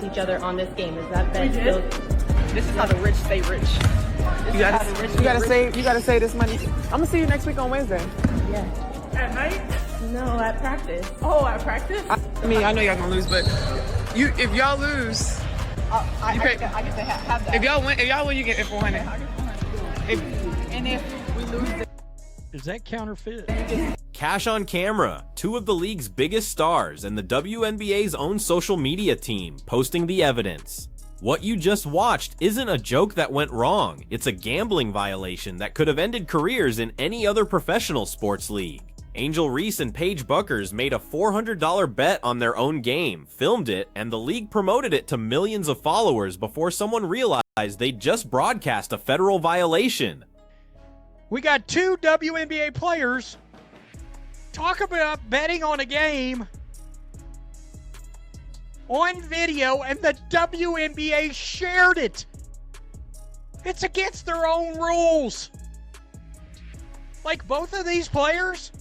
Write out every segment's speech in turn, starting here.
each other on this game. Is that bet still? This is how the rich stay rich. You gotta save this money. I'm gonna see you next week on Wednesday. Yeah. At night? No, at practice. Oh, at practice? I mean, I know y'all gonna lose, but if y'all lose, I get to have that. if y'all win, you get 400. And if we lose, Is that counterfeit? Cash on camera, two of the league's biggest stars and the WNBA's own social media team posting the evidence. What you just watched isn't a joke that went wrong, it's a gambling violation that could have ended careers in any other professional sports league. Angel Reese and Paige Bueckers made a $400 bet on their own game, filmed it, and the league promoted it to millions of followers before someone realized they'd just broadcast a federal violation. We got two WNBA players talk about betting on a game on video, and the WNBA shared it. It's against their own rules. Like, both of these players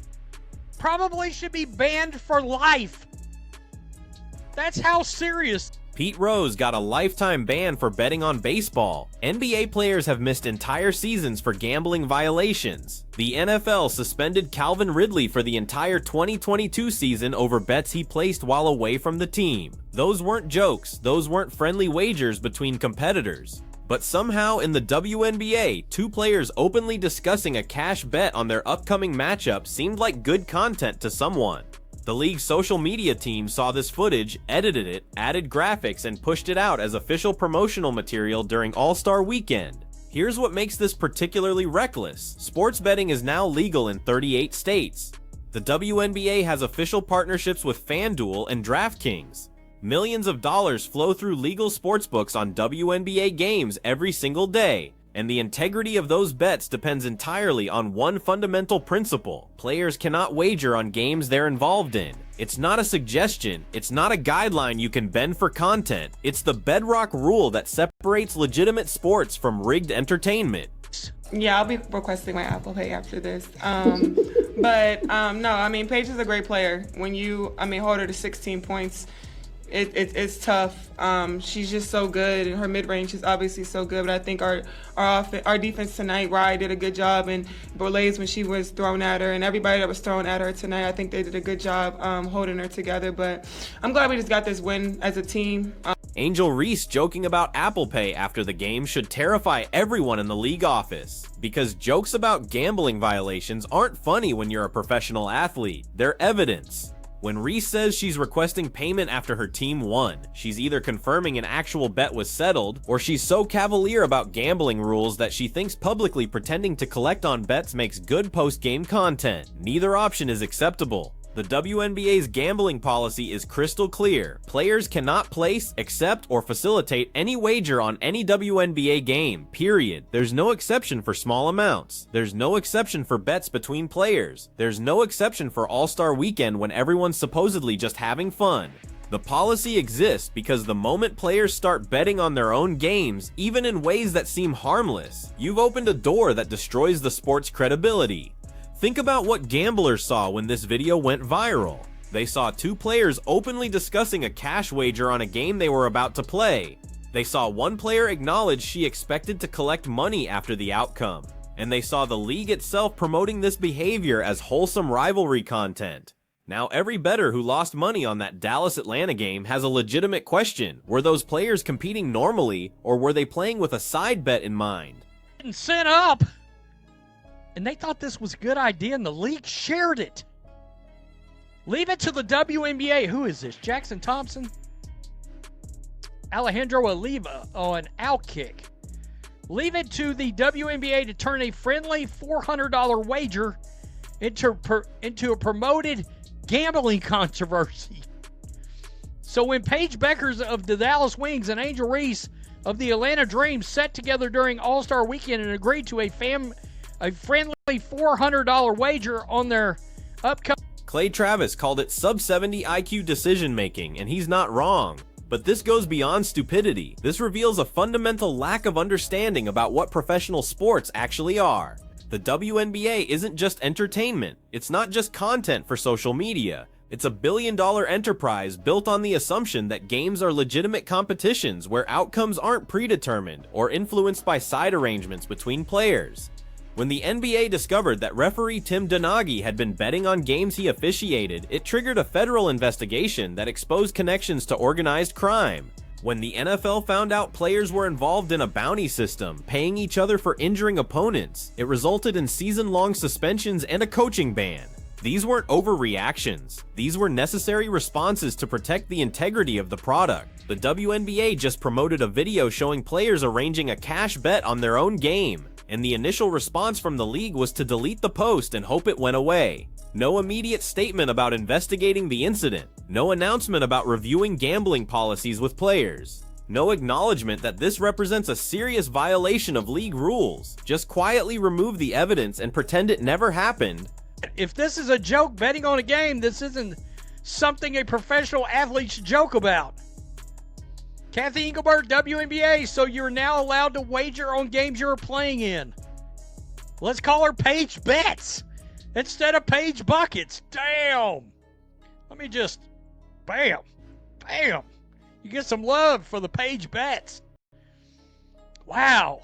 probably should be banned for life. That's how serious. Pete Rose got a lifetime ban for betting on baseball. NBA players have missed entire seasons for gambling violations. The NFL suspended Calvin Ridley for the entire 2022 season over bets he placed while away from the team. Those weren't jokes, those weren't friendly wagers between competitors. But somehow in the WNBA, two players openly discussing a cash bet on their upcoming matchup seemed like good content to someone. The league's social media team saw this footage, edited it, added graphics, and pushed it out as official promotional material during All-Star Weekend. Here's what makes this particularly reckless. Sports betting is now legal in 38 states. The WNBA has official partnerships with FanDuel and DraftKings. Millions of dollars flow through legal sportsbooks on WNBA games every single day. And the integrity of those bets depends entirely on one fundamental principle. Players cannot wager on games they're involved in. It's not a suggestion, it's not a guideline you can bend for content. It's the bedrock rule that separates legitimate sports from rigged entertainment. Yeah, I'll be requesting my Apple Pay after this. No, I mean, Paige is a great player. When you, hold her to 16 points, it's tough. She's just so good, and her mid-range is obviously so good. But I think our defense tonight, Rye did a good job, and Borlase when she was thrown at her, and everybody that was thrown at her tonight, I think they did a good job holding her together. But I'm glad we just got this win as a team. Angel Reese joking about Apple Pay after the game should terrify everyone in the league office, because jokes about gambling violations aren't funny when you're a professional athlete. They're evidence. When Reese says she's requesting payment after her team won, she's either confirming an actual bet was settled, or she's so cavalier about gambling rules that she thinks publicly pretending to collect on bets makes good post-game content. Neither option is acceptable. The WNBA's gambling policy is crystal clear. Players cannot place, accept, or facilitate any wager on any WNBA game, period. There's no exception for small amounts. There's no exception for bets between players. There's no exception for All-Star Weekend when everyone's supposedly just having fun. The policy exists because the moment players start betting on their own games, even in ways that seem harmless, you've opened a door that destroys the sport's credibility. Think about what gamblers saw when this video went viral. They saw two players openly discussing a cash wager on a game they were about to play. They saw one player acknowledge she expected to collect money after the outcome. And they saw the league itself promoting this behavior as wholesome rivalry content. Now every bettor who lost money on that Dallas-Atlanta game has a legitimate question. Were those players competing normally, or were they playing with a side bet in mind? Sent up. And they thought this was a good idea, and the league shared it. Leave it to the WNBA. Who is this? Jackson Thompson? Alejandro Oliva on Outkick. Leave it to the WNBA to turn a friendly $400 wager into a promoted gambling controversy. So when Paige Bueckers of the Dallas Wings and Angel Reese of the Atlanta Dream sat together during All-Star Weekend and agreed to a friendly $400 wager on their upcoming. Clay Travis called it sub-70 IQ decision-making, and he's not wrong. But this goes beyond stupidity. This reveals a fundamental lack of understanding about what professional sports actually are. The WNBA isn't just entertainment. It's not just content for social media. It's a billion-dollar enterprise built on the assumption that games are legitimate competitions where outcomes aren't predetermined or influenced by side arrangements between players. When the NBA discovered that referee Tim Donaghy had been betting on games he officiated, it triggered a federal investigation that exposed connections to organized crime. When the NFL found out players were involved in a bounty system, paying each other for injuring opponents, it resulted in season-long suspensions and a coaching ban. These weren't overreactions. These were necessary responses to protect the integrity of the product. The WNBA just promoted a video showing players arranging a cash bet on their own game, and the initial response from the league was to delete the post and hope it went away. No immediate statement about investigating the incident. No announcement about reviewing gambling policies with players. No acknowledgement that this represents a serious violation of league rules. Just quietly remove the evidence and pretend it never happened. If this is a joke, betting on a game, this isn't something a professional athlete should joke about. Kathy Engelbert, WNBA, so you're now allowed to wager on games you're playing in. Let's call her Paige Bets instead of Paige Buckets. Damn. Let me just, bam. You get some love for the Paige Bets. Wow.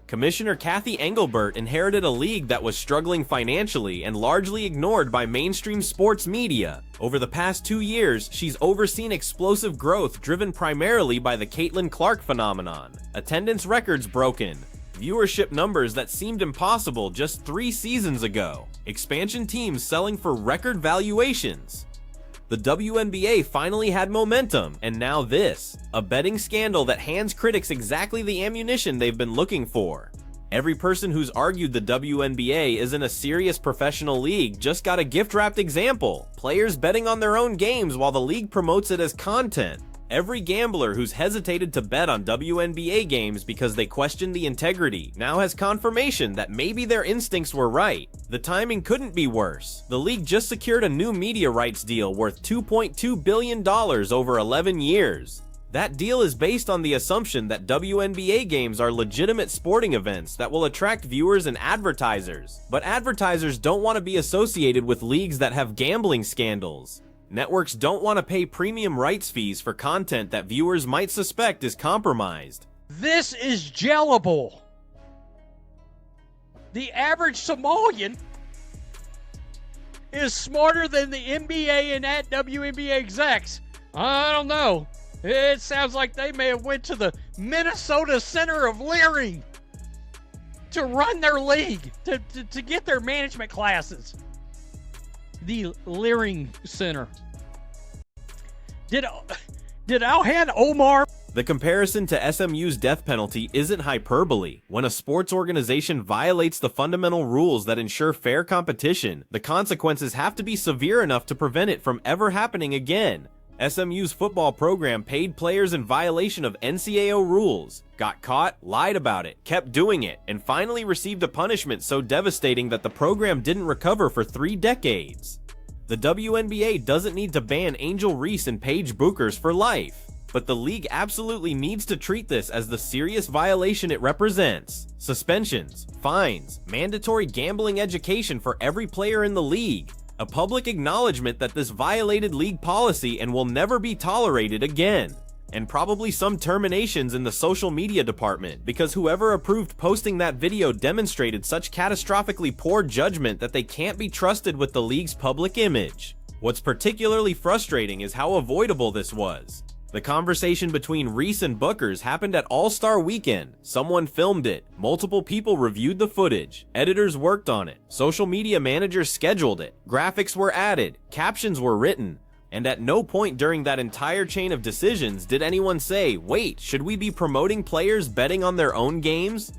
Commissioner Kathy Engelbert inherited a league that was struggling financially and largely ignored by mainstream sports media. Over the past 2 years, she's overseen explosive growth driven primarily by the Caitlin Clark phenomenon. Attendance records broken. Viewership numbers that seemed impossible just 3 seasons ago. Expansion teams selling for record valuations. The WNBA finally had momentum, and now this, a betting scandal that hands critics exactly the ammunition they've been looking for. Every person who's argued the WNBA isn't a serious professional league just got a gift-wrapped example, players betting on their own games while the league promotes it as content. Every gambler who's hesitated to bet on WNBA games because they questioned the integrity now has confirmation that maybe their instincts were right. The timing couldn't be worse. The league just secured a new media rights deal worth $2.2 billion over 11 years. That deal is based on the assumption that WNBA games are legitimate sporting events that will attract viewers and advertisers. But advertisers don't want to be associated with leagues that have gambling scandals. Networks don't want to pay premium rights fees for content that viewers might suspect is compromised. This is jellable. The average Somalian is smarter than the NBA and at WNBA execs. I don't know. It sounds like they may have went to the Minnesota Center of Leering to run their league, to get their management classes. The Leering Center. Did Alhan Omar? The comparison to SMU's death penalty isn't hyperbole. When a sports organization violates the fundamental rules that ensure fair competition, the consequences have to be severe enough to prevent it from ever happening again. SMU's football program paid players in violation of NCAO rules, got caught, lied about it, kept doing it, and finally received a punishment so devastating that the program didn't recover for 3 decades. The WNBA doesn't need to ban Angel Reese and Paige Bueckers for life, but the league absolutely needs to treat this as the serious violation it represents. Suspensions, fines, mandatory gambling education for every player in the league, a public acknowledgement that this violated league policy and will never be tolerated again. And probably some terminations in the social media department, because whoever approved posting that video demonstrated such catastrophically poor judgment that they can't be trusted with the league's public image. What's particularly frustrating is how avoidable this was. The conversation between Reese and Bueckers happened at All-Star Weekend. Someone filmed it, multiple people reviewed the footage, editors worked on it, social media managers scheduled it, graphics were added, captions were written, and at no point during that entire chain of decisions did anyone say, wait, should we be promoting players betting on their own games?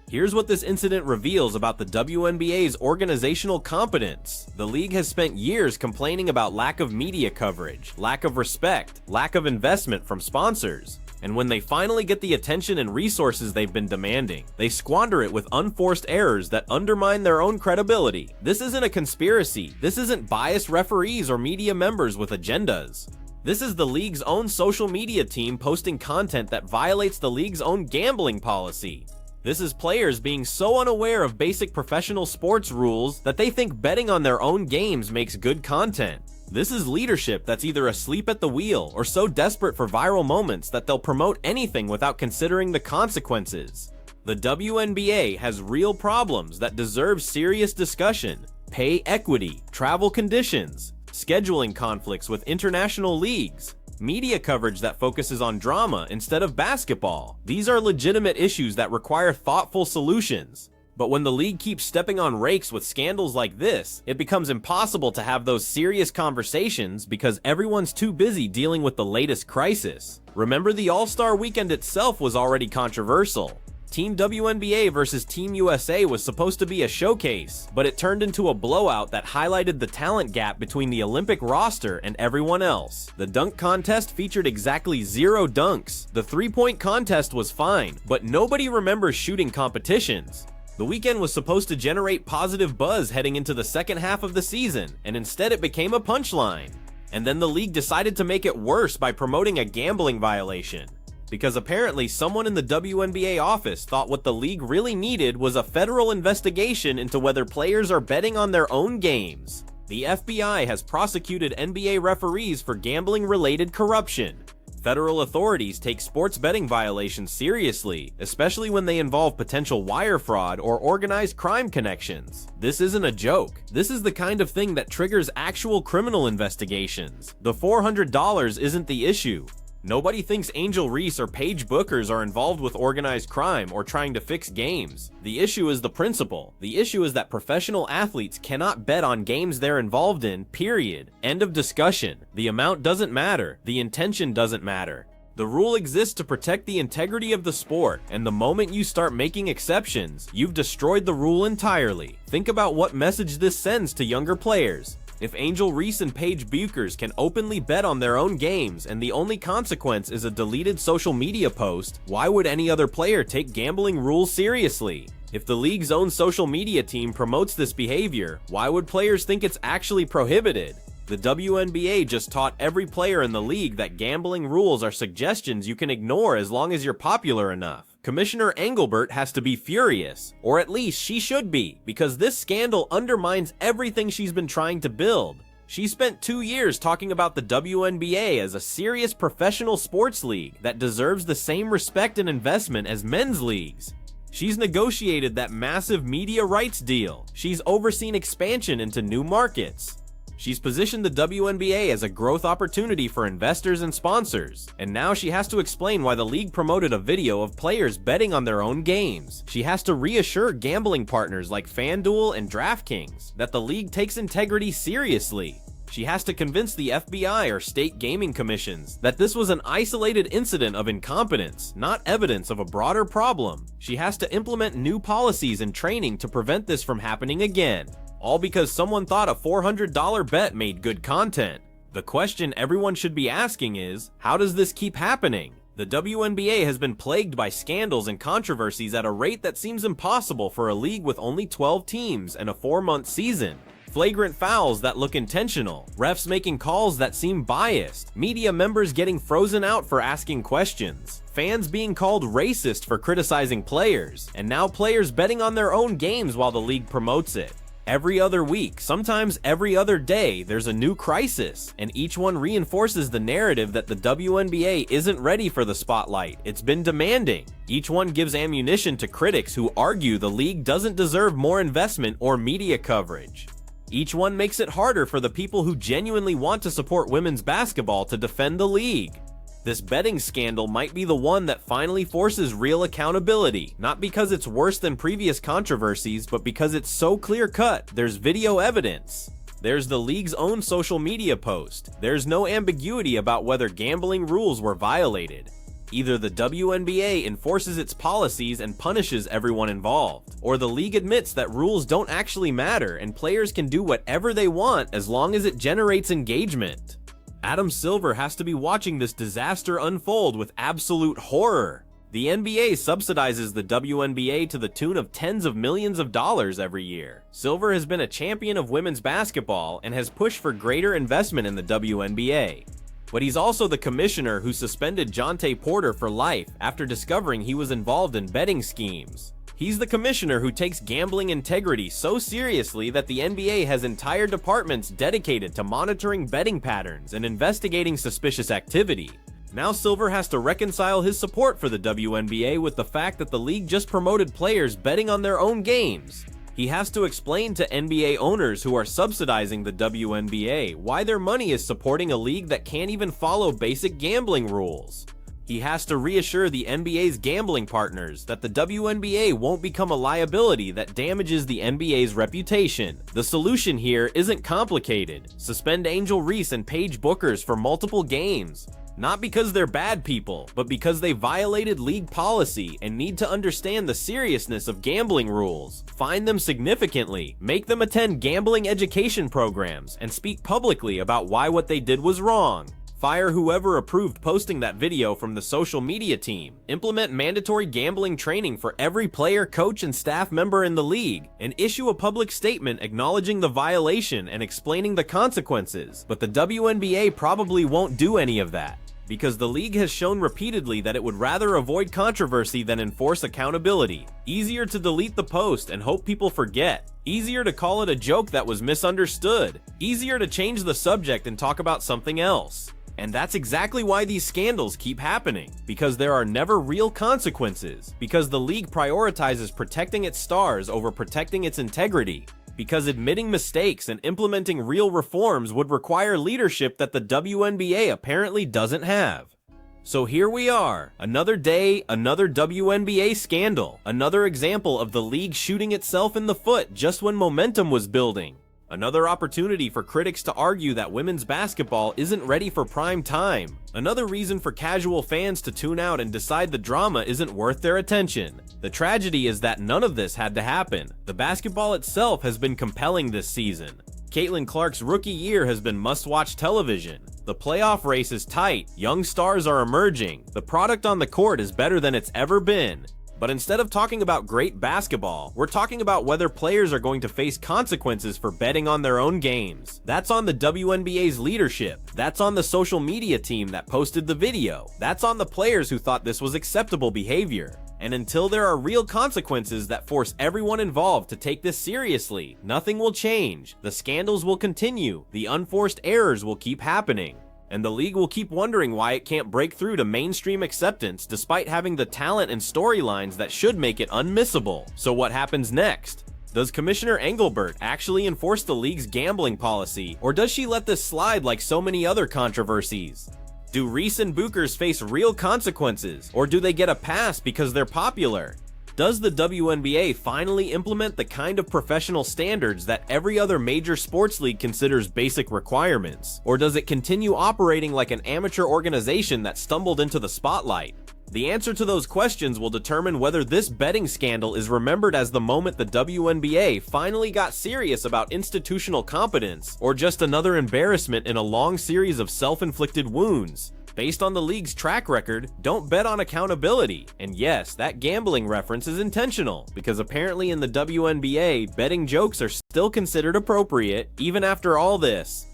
Here's what this incident reveals about the WNBA's organizational competence. The league has spent years complaining about lack of media coverage, lack of respect, lack of investment from sponsors. And when they finally get the attention and resources they've been demanding, they squander it with unforced errors that undermine their own credibility. This isn't a conspiracy. This isn't biased referees or media members with agendas. This is the league's own social media team posting content that violates the league's own gambling policy. This is players being so unaware of basic professional sports rules that they think betting on their own games makes good content. This is leadership that's either asleep at the wheel or so desperate for viral moments that they'll promote anything without considering the consequences. The WNBA has real problems that deserve serious discussion: pay equity, travel conditions, scheduling conflicts with international leagues, media coverage that focuses on drama instead of basketball. These are legitimate issues that require thoughtful solutions. But when the league keeps stepping on rakes with scandals like this, it becomes impossible to have those serious conversations because everyone's too busy dealing with the latest crisis. Remember, the All-Star Weekend itself was already controversial. Team WNBA versus Team USA was supposed to be a showcase, but it turned into a blowout that highlighted the talent gap between the Olympic roster and everyone else. The dunk contest featured exactly 0 dunks. The three-point contest was fine, but nobody remembers shooting competitions. The weekend was supposed to generate positive buzz heading into the second half of the season, and instead it became a punchline. And then the league decided to make it worse by promoting a gambling violation. Because apparently someone in the WNBA office thought what the league really needed was a federal investigation into whether players are betting on their own games. The FBI has prosecuted NBA referees for gambling-related corruption. Federal authorities take sports betting violations seriously, especially when they involve potential wire fraud or organized crime connections. This isn't a joke. This is the kind of thing that triggers actual criminal investigations. The $400 isn't the issue. Nobody thinks Angel Reese or Paige Bueckers are involved with organized crime or trying to fix games. The issue is the principle. The issue is that professional athletes cannot bet on games they're involved in, period. End of discussion. The amount doesn't matter. The intention doesn't matter. The rule exists to protect the integrity of the sport, and the moment you start making exceptions, you've destroyed the rule entirely. Think about what message this sends to younger players. If Angel Reese and Paige Bueckers can openly bet on their own games and the only consequence is a deleted social media post, why would any other player take gambling rules seriously? If the league's own social media team promotes this behavior, why would players think it's actually prohibited? The WNBA just taught every player in the league that gambling rules are suggestions you can ignore as long as you're popular enough. Commissioner Engelbert has to be furious, or at least she should be, because this scandal undermines everything she's been trying to build. She spent 2 years talking about the WNBA as a serious professional sports league that deserves the same respect and investment as men's leagues. She's negotiated that massive media rights deal. She's overseen expansion into new markets. She's positioned the WNBA as a growth opportunity for investors and sponsors, and now she has to explain why the league promoted a video of players betting on their own games. She has to reassure gambling partners like FanDuel and DraftKings that the league takes integrity seriously. She has to convince the FBI or state gaming commissions that this was an isolated incident of incompetence, not evidence of a broader problem. She has to implement new policies and training to prevent this from happening again. All because someone thought a $400 bet made good content. The question everyone should be asking is, how does this keep happening? The WNBA has been plagued by scandals and controversies at a rate that seems impossible for a league with only 12 teams and a 4-month season. Flagrant fouls that look intentional, refs making calls that seem biased, media members getting frozen out for asking questions, fans being called racist for criticizing players, and now players betting on their own games while the league promotes it. Every other week, sometimes every other day, there's a new crisis, and each one reinforces the narrative that the WNBA isn't ready for the spotlight it's been demanding. Each one gives ammunition to critics who argue the league doesn't deserve more investment or media coverage. Each one makes it harder for the people who genuinely want to support women's basketball to defend the league. This betting scandal might be the one that finally forces real accountability, not because it's worse than previous controversies, but because it's so clear-cut, there's video evidence. There's the league's own social media post. There's no ambiguity about whether gambling rules were violated. Either the WNBA enforces its policies and punishes everyone involved, or the league admits that rules don't actually matter and players can do whatever they want as long as it generates engagement. Adam Silver has to be watching this disaster unfold with absolute horror. The NBA subsidizes the WNBA to the tune of tens of millions of dollars every year. Silver has been a champion of women's basketball and has pushed for greater investment in the WNBA. But he's also the commissioner who suspended Jonte Porter for life after discovering he was involved in betting schemes. He's the commissioner who takes gambling integrity so seriously that the NBA has entire departments dedicated to monitoring betting patterns and investigating suspicious activity. Now Silver has to reconcile his support for the WNBA with the fact that the league just promoted players betting on their own games. He has to explain to NBA owners who are subsidizing the WNBA why their money is supporting a league that can't even follow basic gambling rules. He has to reassure the NBA's gambling partners that the WNBA won't become a liability that damages the NBA's reputation. The solution here isn't complicated. Suspend Angel Reese and Paige Bueckers for multiple games. Not because they're bad people, but because they violated league policy and need to understand the seriousness of gambling rules. Fine them significantly, make them attend gambling education programs, and speak publicly about why what they did was wrong. Fire whoever approved posting that video from the social media team. Implement mandatory gambling training for every player, coach, and staff member in the league, and issue a public statement acknowledging the violation and explaining the consequences. But the WNBA probably won't do any of that, because the league has shown repeatedly that it would rather avoid controversy than enforce accountability. Easier to delete the post and hope people forget. Easier to call it a joke that was misunderstood. Easier to change the subject and talk about something else. And that's exactly why these scandals keep happening, because there are never real consequences, because the league prioritizes protecting its stars over protecting its integrity, because admitting mistakes and implementing real reforms would require leadership that the WNBA apparently doesn't have. So here we are, another day, another WNBA scandal, another example of the league shooting itself in the foot just when momentum was building. Another opportunity for critics to argue that women's basketball isn't ready for prime time. Another reason for casual fans to tune out and decide the drama isn't worth their attention. The tragedy is that none of this had to happen. The basketball itself has been compelling this season. Caitlin Clark's rookie year has been must-watch television. The playoff race is tight, young stars are emerging, the product on the court is better than it's ever been. But instead of talking about great basketball, we're talking about whether players are going to face consequences for betting on their own games. That's on the WNBA's leadership. That's on the social media team that posted the video. That's on the players who thought this was acceptable behavior. And until there are real consequences that force everyone involved to take this seriously, nothing will change. The scandals will continue. The unforced errors will keep happening. And the league will keep wondering why it can't break through to mainstream acceptance despite having the talent and storylines that should make it unmissable. So what happens next? Does Commissioner Engelbert actually enforce the league's gambling policy, or does she let this slide like so many other controversies? Do Reese and Bueckers face real consequences, or do they get a pass because they're popular? Does the WNBA finally implement the kind of professional standards that every other major sports league considers basic requirements? Or does it continue operating like an amateur organization that stumbled into the spotlight? The answer to those questions will determine whether this betting scandal is remembered as the moment the WNBA finally got serious about institutional competence, or just another embarrassment in a long series of self-inflicted wounds. Based on the league's track record, don't bet on accountability. And yes, that gambling reference is intentional, because apparently in the WNBA, betting jokes are still considered appropriate, even after all this.